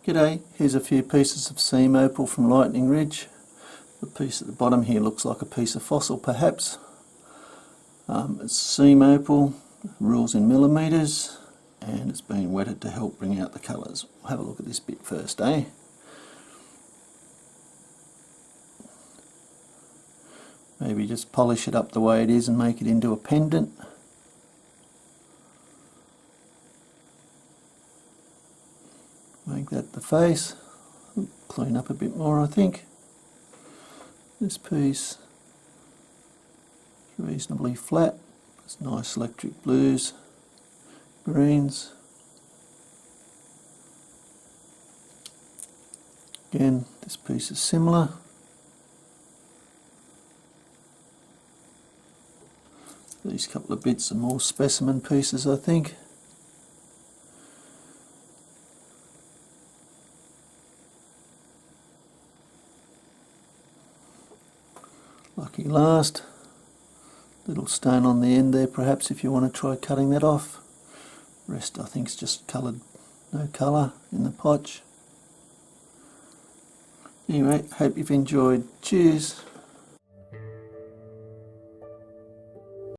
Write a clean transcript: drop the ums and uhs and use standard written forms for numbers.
G'day, here's a few pieces of seam opal from Lightning Ridge. The piece at the bottom here looks like a piece of fossil perhaps. It's seam opal, rules in millimetres, and it's been wetted to help bring out the colours. We'll have a look at this bit first, Maybe just polish it up the way it is and make it into a pendant. Make that the face. Clean up a bit more, I think. This piece is reasonably flat. It's nice electric blues, greens. Again, this piece is similar. These couple of bits are more specimen pieces, I think. Lucky last. Little stone on the end there perhaps if you want to try cutting that off. Rest I think is just coloured, no colour in the potch. Anyway, hope you've enjoyed. Cheers.